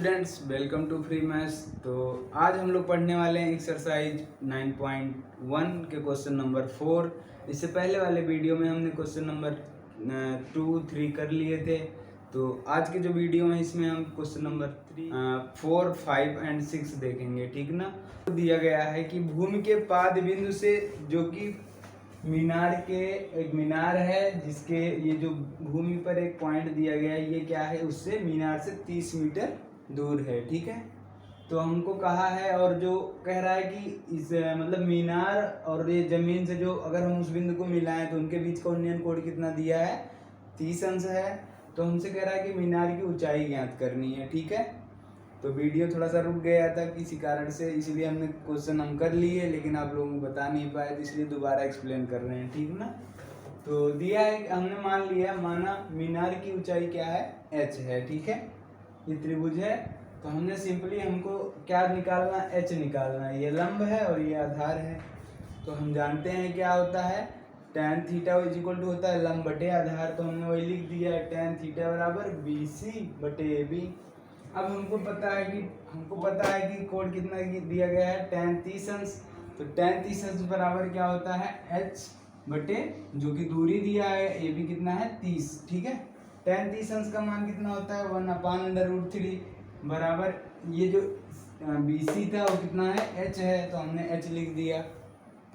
Students, welcome to free maths. तो आज हम लोग पढ़ने वाले हैं एक्सरसाइज 9.1 के क्वेश्चन नंबर 4। इससे पहले वाले वीडियो में हमने क्वेश्चन नंबर 2, 3 कर लिए थे। तो आज के जो वीडियो है इसमें हम क्वेश्चन नंबर 3, 4, 5 एंड 6 देखेंगे, ठीक ना। तो दिया गया है कि भूमि के पाद बिंदु से, जो कि मीनार के एक मीनार है जिसके ये जो भूमि पर एक पॉइंट दिया गया है, ये क्या है, उससे मीनार से 30 मीटर दूर है, ठीक है। तो हमको कहा है और जो कह रहा है कि इस मतलब मीनार और ये जमीन से जो अगर हम उस बिंदु को मिलाएं तो उनके बीच का उन्नयन कोण कितना दिया है, 30 अंश है। तो हमसे कह रहा है कि मीनार की ऊंचाई ज्ञात करनी है, ठीक है। तो वीडियो थोड़ा सा रुक गया था किसी कारण से, इसलिए हमने क्वेश्चन हम कर लिए लेकिन आप लोगों को बता नहीं पाए, तो इसलिए दोबारा एक्सप्लेन कर रहे हैं, ठीक ना। तो दिया है, हमने माना मीनार की ऊंचाई क्या है, h है, ठीक है। ये त्रिभुज है, तो हमने सिंपली हमको क्या निकालना, h निकालना है। ये लंब है और ये आधार है। तो हम जानते हैं क्या होता है, tan theta is equal to होता है लंब बटे आधार। तो हमने वही लिख दिया है, tan थीटा बराबर BC बटे AB। अब हमको पता है कि कोण कितना दिया गया है, tan 30 अंश। तो tan 30 अंश बराबर क्या होता है, h बटे जो कि दूरी दिया है AB कितना है 30, ठीक है। tan 30 अंश का मान कितना होता है 1/√3 बराबर ये जो BC था वो कितना है, h है, तो हमने h लिख दिया।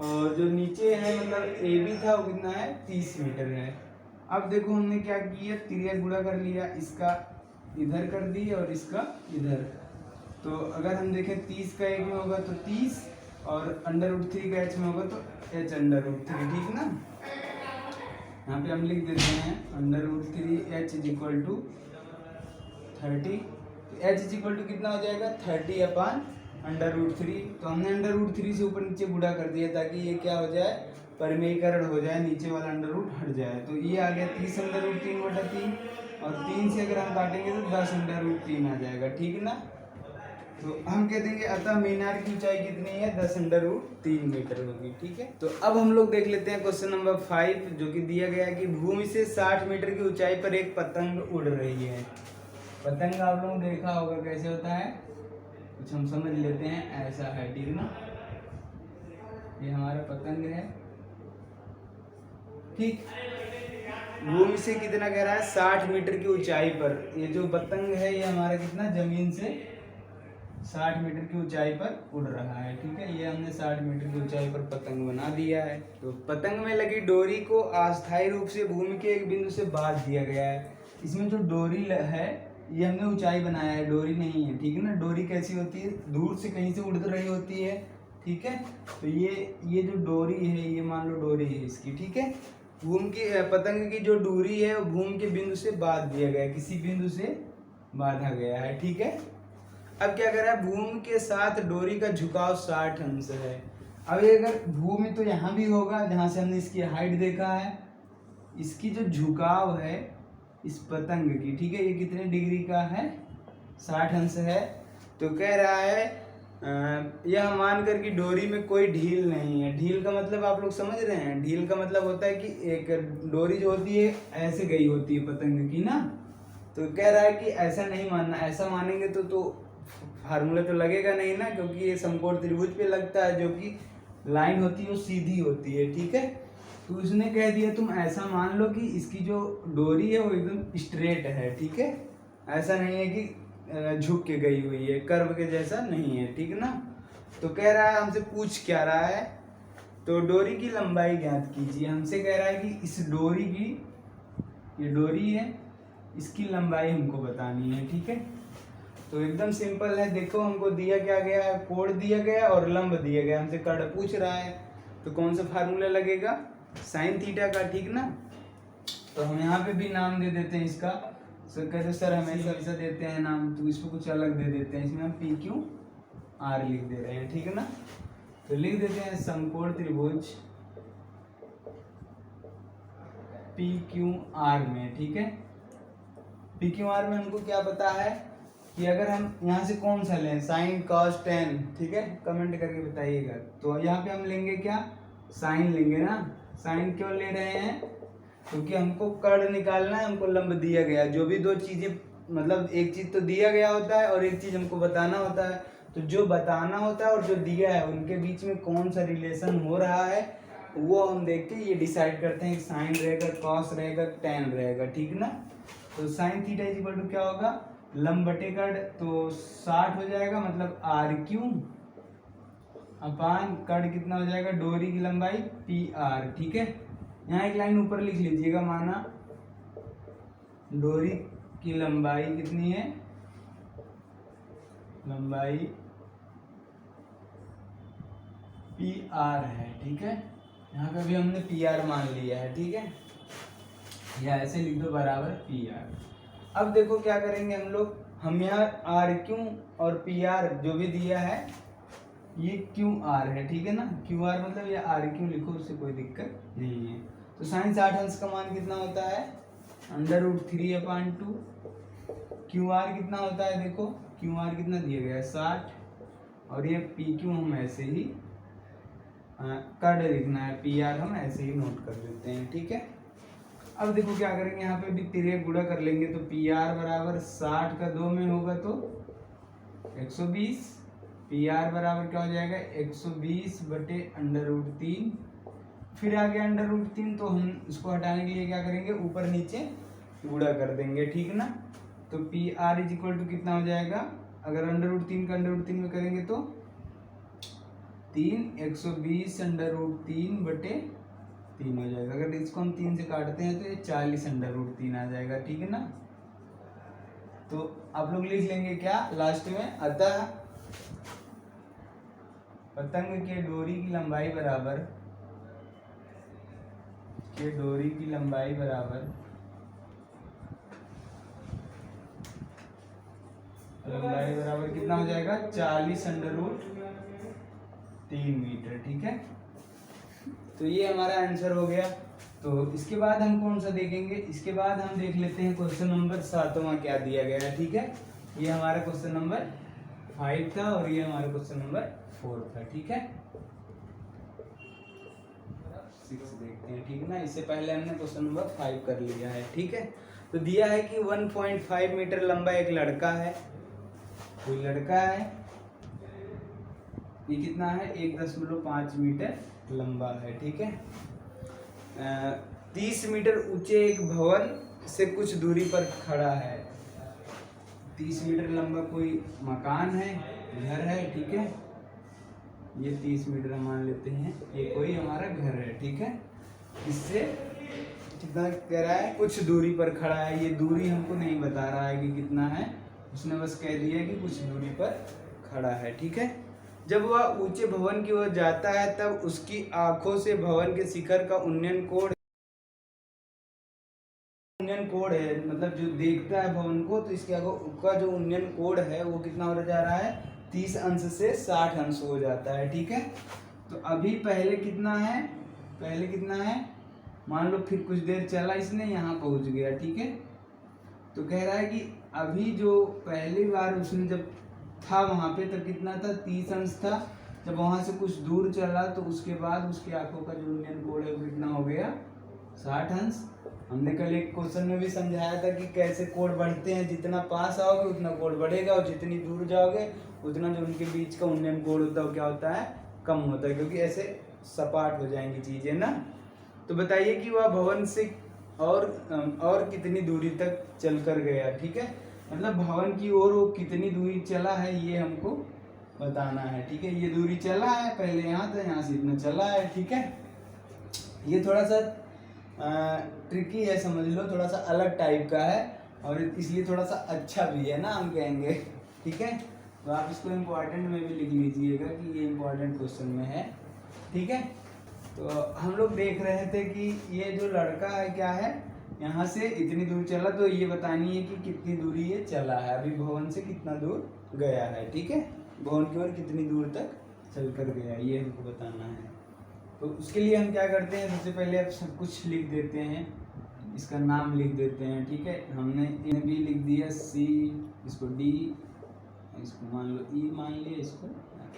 और जो नीचे है मतलब AB था वो कितना है 30 मीटर है। अब देखो हमने क्या किया, त्रिज्या गुणा कर लिया, इसका इधर कर दी और इसका इधर। तो अगर हम देखें 30 का एक में होगा तो 30 और √3 का h में होगा तो h √3, ठीक ना। यहाँ पे हम लिख देते हैं √3 h इज इक्वल टू 30। तो h इज इक्वल टू कितना हो जाएगा 30/√3। तो हमने √3 से ऊपर नीचे गुणा कर दिया ताकि ये क्या हो जाए, परिमेयीकरण हो जाए, नीचे वाला अंडर रूट हट जाए। तो ये आ गया 30/3/3 और 3 से अगर हम काटेंगे तो 10/3 आ जाएगा, ठीक ना। तो हम कह देंगे अतः मीनार की ऊंचाई कितनी है, 10/3 मीटर होगी, ठीक है। तो अब हम लोग देख लेते हैं क्वेश्चन नंबर 5, जो कि दिया गया है कि भूमि से 60 मीटर की ऊंचाई पर एक पतंग उड़ रही है। पतंग आप लोगों ने देखा होगा कैसे होता है, कुछ हम समझ लेते हैं, ऐसा है, ठीक ना। ये हमारा पतंग है, ठीक। भूमि से कितना कह रहा है, 60 मीटर की ऊंचाई पर। ये जो पतंग है ये हमारा कितना, जमीन से 60 मीटर की ऊंचाई पर उड़ रहा है, ठीक है। ये हमने 60 मीटर की ऊंचाई पर पतंग बना दिया है। तो पतंग में लगी डोरी को अस्थायी रूप से भूमि के एक बिंदु से बांध दिया गया है। इसमें जो डोरी है ये हमने ऊंचाई बनाया है, डोरी नहीं है, ठीक है ना। डोरी कैसी होती है, दूर से कहीं से उड़ रही होती है, ठीक है। तो ये जो डोरी है, ये मान लो डोरी है इसकी, ठीक है। भूमि की पतंग की जो डोरी है वो भूमि के बिंदु से बांध दिया गया है, किसी बिंदु से बांधा गया है, ठीक है। अब क्या कर रहा है, भूमि के साथ डोरी का झुकाव 60 अंश है। अब ये अगर भूमि तो यहाँ भी होगा जहाँ से हमने इसकी हाइट देखा है, इसकी जो झुकाव है इस पतंग की, ठीक है, ये कितने डिग्री का है, 60 अंश है। तो कह रहा है यह मानकर कि डोरी में कोई ढील नहीं है। ढील का मतलब आप लोग समझ रहे हैं, ढील का मतलब होता है कि एक डोरी जो होती है ऐसे गई होती है पतंग की ना। तो कह रहा है कि ऐसा नहीं मानना, ऐसा मानेंगे तो फार्मूला तो लगेगा नहीं ना, क्योंकि ये समकोण त्रिभुज पे लगता है, जो कि लाइन होती है वो सीधी होती है, ठीक है। तो उसने कह दिया तुम ऐसा मान लो कि इसकी जो डोरी है वो एकदम स्ट्रेट है, ठीक है, ऐसा नहीं है कि झुक के गई हुई है, कर्व के जैसा नहीं है, ठीक ना। तो कह रहा है, हमसे पूछ क्या रहा है, तो डोरी की लंबाई ज्ञात कीजिए। हमसे कह रहा है कि इस डोरी की, ये डोरी है, इसकी लंबाई हमको बतानी है, ठीक है। तो एकदम सिंपल है, देखो हमको दिया क्या गया है, कोण दिया गया और लंब दिया गया, हमसे कर्ण पूछ रहा है, तो कौन सा फार्मूला लगेगा, साइन थीटा का, ठीक ना। तो हम यहाँ पे भी नाम दे देते हैं इसका। सर कहते सर हमेशा ऐसा देते हैं नाम, तो इसको कुछ अलग दे देते हैं, इसमें हम PQR लिख दे रहे हैं, ठीक है ना। तो लिख देते हैं समकोण त्रिभुज PQR में, ठीक है। PQR में हमको क्या पता है कि अगर हम यहाँ से कौन सा लें, साइन कॉस टेन, ठीक है, कमेंट करके बताइएगा। तो यहाँ पे हम लेंगे क्या, साइन लेंगे ना। साइन क्यों ले रहे हैं, क्योंकि हमको कर्ण निकालना है, हमको लंब दिया गया, जो भी दो चीजें मतलब एक चीज़ तो दिया गया होता है और एक चीज़ हमको बताना होता है। तो जो बताना होता है और जो दिया है उनके बीच में कौन सा रिलेशन हो रहा है वो हम देख के ये डिसाइड करते हैं कि साइन रहेगा, कॉस रहेगा, टेन रहेगा, ठीक ना। तो sine theta is equal to क्या होगा, लंब बटे कड़, तो 60 हो जाएगा, मतलब आर क्यू अपान कड़ कितना हो जाएगा, डोरी की लंबाई पी आर, ठीक है। यहाँ एक लाइन ऊपर लिख लीजिएगा, माना डोरी की लंबाई कितनी है, लंबाई पी आर है, ठीक है। यहाँ पे भी हमने पी आर मान लिया है, ठीक है, या ऐसे लिख दो बराबर पी आर। अब देखो क्या करेंगे हम लोग, हम यहाँ आर क्यू और पी आर जो भी दिया है ये क्यू आर है, ठीक है ना। क्यू आर मतलब ये आर क्यू लिखो, उससे कोई दिक्कत नहीं है। तो साइन 60 अंश का मान कितना होता है, √3/2। क्यू आर कितना होता है, देखो क्यू आर कितना दिया गया है 60, और ये पी क्यू हम ऐसे ही कड़ लिखना है, पी आर हम ऐसे ही नोट कर देते हैं, ठीक है। अब देखो क्या करेंगे, यहाँ पे भी तिरक गुणा कर लेंगे, तो पी आर बराबर 60 का 2 में होगा तो 120, पी आर बराबर क्या हो जाएगा 120 बटे √3, फिर आ गया √3, तो हम इसको हटाने के लिए क्या करेंगे, ऊपर नीचे गुणा कर देंगे, ठीक ना। तो P R is equal to कितना हो जाएगा, अगर √3 का √3 में करेंगे तो 3, 120 √3 बटे 3 हो जाएगा। अगर इसको हम 3 से काटते हैं तो ये 40 √3 आ जाएगा, ठीक है ना। तो आप लोग लिख लेंगे क्या लास्ट में, अतः पतंग के डोरी की लंबाई बराबर, के डोरी की लंबाई बराबर कितना हो जाएगा 40 √3 मीटर, ठीक है। तो ये हमारा आंसर हो गया। तो इसके बाद हम कौन सा देखेंगे, इसके बाद हम देख लेते हैं क्वेश्चन नंबर 7वां क्या दिया गया है, ठीक है। ये हमारा क्वेश्चन नंबर 5 था और ये हमारा क्वेश्चन नंबर 4 था, ठीक है। 6 देखते हैं, ठीक है ना। इससे पहले हमने क्वेश्चन नंबर 5 कर लिया है, ठीक है। तो दिया है कि 1.5 मीटर लंबा एक लड़का है, कोई लड़का है, ये कितना है 1.5 मीटर लंबा है, ठीक है। 30 मीटर ऊंचे एक भवन से कुछ दूरी पर खड़ा है, 30 मीटर लंबा कोई मकान है, घर है, ठीक है। ये 30 मीटर मान लेते हैं, ये कोई हमारा घर है, ठीक है। इससे कितना कह रहा है, कुछ दूरी पर खड़ा है, ये दूरी हमको नहीं बता रहा है कि कितना है, उसने बस कह दिया कि कुछ दूरी पर खड़ा है, ठीक है। जब वह ऊंचे भवन की ओर जाता है तब उसकी आंखों से भवन के शिखर का उन्नयन कोण है, मतलब जो देखता है भवन को, तो इसके आगे का जो उन्नयन कोण है वो कितना हो जा रहा है 30 अंश से 60 अंश हो जाता है, ठीक है। तो अभी पहले कितना है, मान लो फिर कुछ देर चला इसने, यहाँ पहुंच गया, ठीक है। तो कह रहा है कि अभी जो पहली बार उसने जब था वहाँ पे तब कितना था 30 अंश था, जब वहाँ से कुछ दूर चला तो उसके बाद उसकी आंखों का जो उन्नयन कोण है वो कितना हो गया 60 अंश। हमने कल एक क्वेश्चन में भी समझाया था कि कैसे कोण बढ़ते हैं, जितना पास आओगे उतना कोण बढ़ेगा और जितनी दूर जाओगे उतना जो उनके बीच का उन्नयन कोण होता है वो क्या होता है, कम होता है, क्योंकि ऐसे सपाट हो जाएंगी चीजें ना। तो बताइए कि वह भवन से और कितनी दूरी तक चल कर गया, ठीक है। मतलब भवन की ओर वो कितनी दूरी चला है ये हमको बताना है, ठीक है। ये दूरी चला है, पहले यहाँ था, यहाँ से इतना चला है, ठीक है। ये थोड़ा सा ट्रिकी है, समझ लो, थोड़ा सा अलग टाइप का है और इसलिए थोड़ा सा अच्छा भी है ना, हम कहेंगे, ठीक है। तो आप इसको इम्पोर्टेंट में भी लिख लीजिएगा कि ये इम्पोर्टेंट क्वेश्चन में है, ठीक है। तो हम लोग देख रहे थे कि ये जो लड़का है क्या है, यहाँ से इतनी दूर चला, तो ये बतानी है कि कितनी दूरी ये चला है, अभी भवन से कितना दूर गया है, ठीक है। भवन की ओर कितनी दूर तक चल कर गया ये हमको बताना है। तो उसके लिए हम क्या करते हैं, सबसे पहले आप सब कुछ लिख देते हैं, इसका नाम लिख देते हैं, ठीक है। हमने ए बी लिख दिया, सी, इसको डी, इसको मान लो ई मान लिया, इसको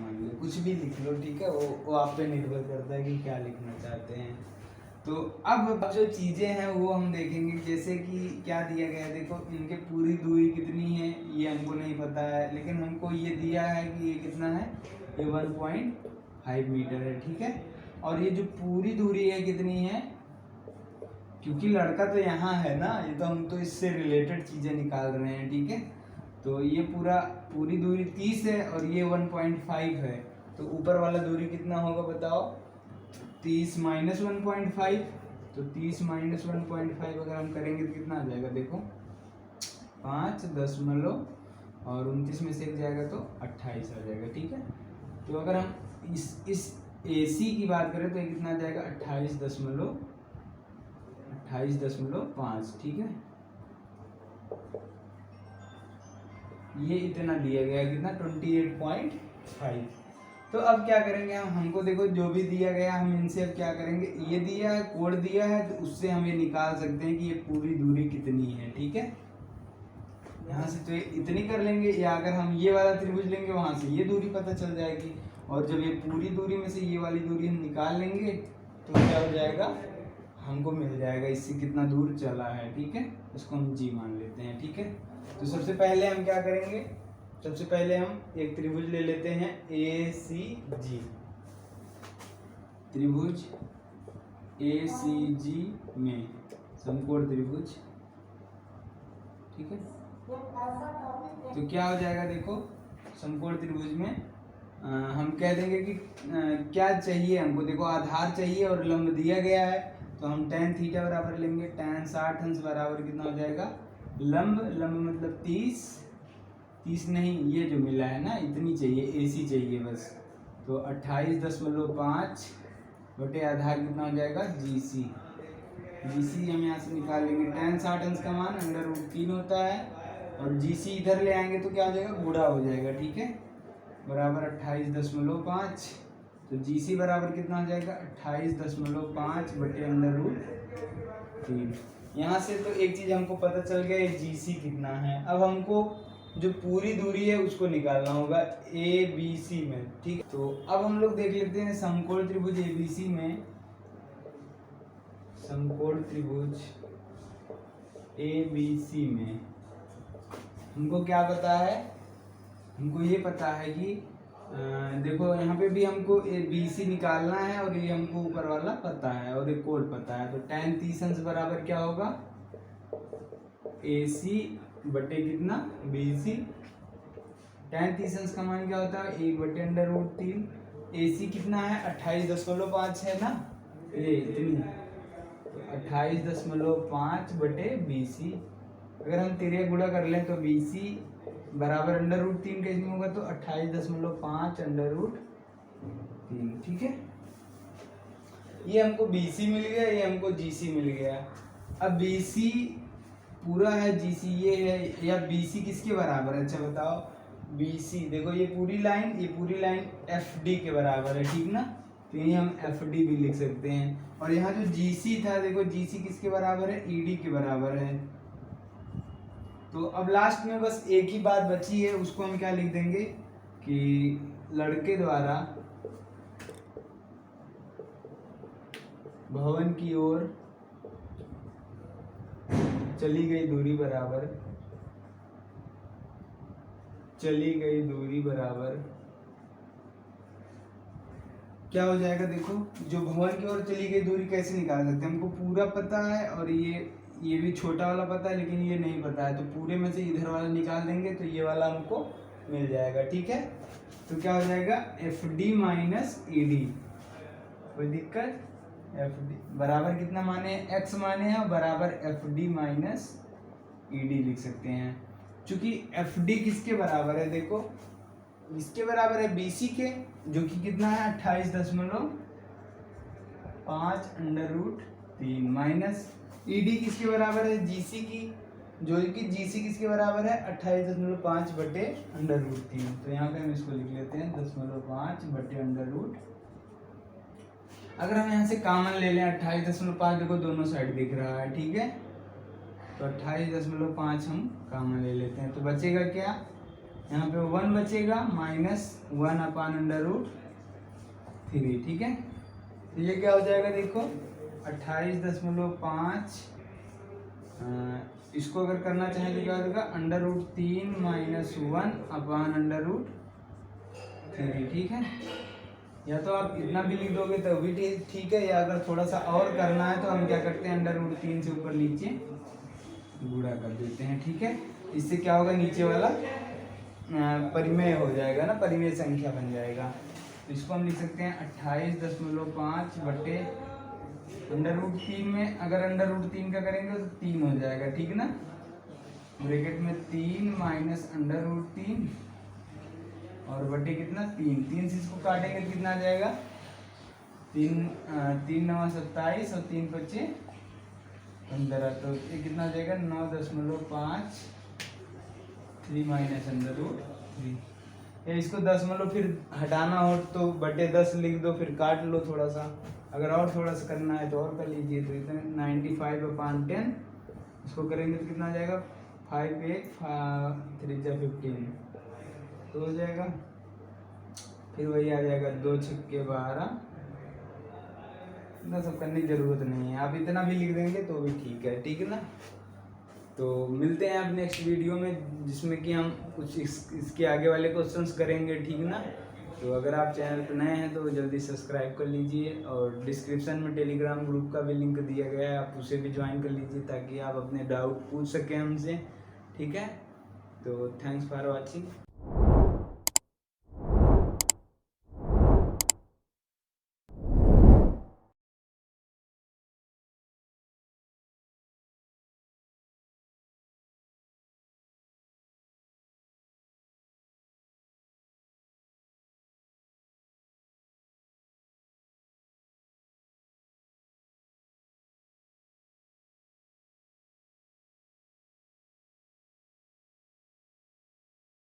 मान लिया, कुछ भी लिख लो, ठीक है। वो आप पे निर्भर करता है कि क्या लिखना चाहते हैं। तो अब जो चीज़ें हैं वो हम देखेंगे, जैसे कि क्या दिया गया है। देखो इनके पूरी दूरी कितनी है ये हमको नहीं पता है, लेकिन हमको ये दिया है कि ये कितना है, ये 1.5 मीटर है, ठीक है। और ये जो पूरी दूरी है कितनी है, क्योंकि लड़का तो यहाँ है ना, ये तो हम तो इससे रिलेटेड चीज़ें निकाल रहे हैं, ठीक है। तो ये पूरी दूरी 30 है और ये 1.5 है, तो ऊपर वाला दूरी कितना होगा बताओ, 30 माइनस 1.5। तो 30 माइनस 1.5 अगर हम करेंगे तो कितना आ जाएगा, देखो 5 और 29 में से एक जाएगा तो 28 आ जाएगा, ठीक है। तो अगर हम इस AC की बात करें तो ये कितना आ जाएगा, 28.5, ठीक है। ये इतना दिया गया, कितना 28.5। तो अब क्या करेंगे हमको देखो जो भी दिया गया हम इनसे अब क्या करेंगे, ये दिया है, कोड दिया है, तो उससे हम ये निकाल सकते हैं कि ये पूरी दूरी कितनी है, ठीक है। यहाँ से तो ये इतनी कर लेंगे, या अगर हम ये वाला त्रिभुज लेंगे वहां से ये दूरी पता चल जाएगी, और जब ये पूरी दूरी में से ये वाली दूरी हम निकाल लेंगे तो क्या हो जाएगा, हमको मिल जाएगा इससे कितना दूर चला है, ठीक है। इसको हम G मान लेते हैं, ठीक है। तो सबसे पहले हम क्या करेंगे, सबसे पहले हम एक त्रिभुज ले लेते हैं ACG, त्रिभुज ACG में समकोण त्रिभुज, ठीक है। तो क्या हो जाएगा, देखो समकोण त्रिभुज में हम कह देंगे कि क्या चाहिए हमको, देखो आधार चाहिए और लंब दिया गया है, तो हम tan थीटा बराबर लेंगे tan 60 अंश बराबर कितना हो जाएगा, लंब मतलब 30 नहीं, ये जो मिला है ना इतनी चाहिए, AC चाहिए बस, तो 28.5 बटे आधार कितना हो जाएगा, GC हम यहाँ से निकाल लेंगे। tan 60 अंश का मान √3 होता है, और GC इधर ले आएंगे तो क्या हो जाएगा, गुणा हो जाएगा, ठीक है, बराबर 28.5। तो GC बराबर कितना हो जाएगा, 28.5 बटे √3। यहाँ से तो एक चीज़ हमको पता चल गया, ये GC कितना है। अब हमको जो पूरी दूरी है उसको निकालना होगा ABC में, ठीक है। तो अब हम लोग देख लेते हैं समकोण त्रिभुज ABC में, समकोण त्रिभुज ABC में हमको क्या पता है, हमको ये पता है कि देखो यहाँ पे भी हमको ABC निकालना है, और ये हमको ऊपर वाला पता है और एक कोड पता है। तो tan 30 अंश बराबर क्या होगा, AC बटे कितना, BC। tan 30 अंश का मान क्या होता है, 1 बटे √3। AC कितना है, 28.5 है ना, ये इतनी, तो 28.5 बटे BC। अगर हम तिर्यक गुणा कर लें तो BC बराबर √3 कैसे होगा, तो 28.5 √3, ठीक है। ये हमको BC मिल गया, ये हमको GC मिल गया। अब BC पूरा है, GC ये है, या BC किसके बराबर है, अच्छा बताओ। BC देखो ये पूरी लाइन FD के बराबर है, ठीक ना, तो यही हम FD भी लिख सकते हैं। और यहाँ जो GC था, देखो GC किसके बराबर है, ED के बराबर है। तो अब लास्ट में बस एक ही बात बची है, उसको हम क्या लिख देंगे कि लड़के द्वारा भवन की ओर चली गई दूरी बराबर क्या हो जाएगा, देखो जो भवन की ओर चली गई दूरी कैसे निकाल सकते हैं, हमको पूरा पता है और ये भी छोटा वाला पता है, लेकिन ये नहीं पता है, तो पूरे में से इधर वाला निकाल देंगे तो ये वाला हमको मिल जाएगा, ठीक है। तो क्या हो जाएगा, FD माइनस ED, कोई दिक्कत, FD बराबर कितना माने, x माने हैं, बराबर FD माइनस ED लिख सकते हैं। चूंकि FD किसके बराबर है, देखो इसके बराबर है BC के, जो कि कितना है 28.5 माइनस ED किसके बराबर है, GC की, जो कि GC किसके बराबर है 28.5 बटे √3। तो यहाँ पे हम इसको लिख लेते हैं 0.5 बटे √। अगर हम यहाँ से कॉमन ले लें 28.5, देखो दोनों साइड दिख रहा है, ठीक है, तो 28.5 हम कॉमन ले लेते हैं, तो बचेगा क्या, यहाँ पे 1 बचेगा माइनस 1/√3, ठीक है। तो ये क्या हो जाएगा, देखो 28.5 इसको अगर करना चाहें तो क्या होगा, √3 - 1/√3, ठीक है। या तो आप इतना भी लिख दोगे तो भी ठीक है, या अगर थोड़ा सा और करना है तो हम क्या करते हैं, √3 से ऊपर नीचे गुणा कर देते हैं, ठीक है। इससे क्या होगा, नीचे वाला परिमेय हो जाएगा ना, परिमेय संख्या बन जाएगा। तो इसको हम लिख सकते हैं 28.5 बटे √3 में अगर √3 का करेंगे तो 3 हो जाएगा, ठीक ना। ब्रैकेट में 3 माइनस √3 और बटे कितना 3 से इसको काटेंगे तो कितना आ जाएगा, 3 9 27 और 3 बचे 15, तो ये कितना आ जाएगा 9.5 3 माइनस √3। इसको दशमलव फिर हटाना हो तो बटे 10 लिख दो, फिर काट लो थोड़ा सा, अगर और थोड़ा सा करना है तो और कर लीजिए। तो इतना 95/10 इसको करेंगे तो कितना आ जाएगा, 5 8 3 15 तो हो जाएगा। फिर वही आ जाएगा 2 छक्के 12, इतना सब करने की जरूरत नहीं है, आप इतना भी लिख देंगे तो भी ठीक है ना। तो मिलते हैं अब नेक्स्ट वीडियो में, जिसमें कि हम कुछ इसके आगे वाले क्वेश्चंस करेंगे, ठीक ना। तो अगर आप चैनल पर नए हैं तो जल्दी सब्सक्राइब कर लीजिए, और डिस्क्रिप्शन में टेलीग्राम ग्रुप का भी लिंक दिया गया है, आप उसे भी ज्वाइन कर लीजिए ताकि आप अपने डाउट पूछ सकें हमसे, ठीक है। तो थैंक्स फॉर वॉचिंग।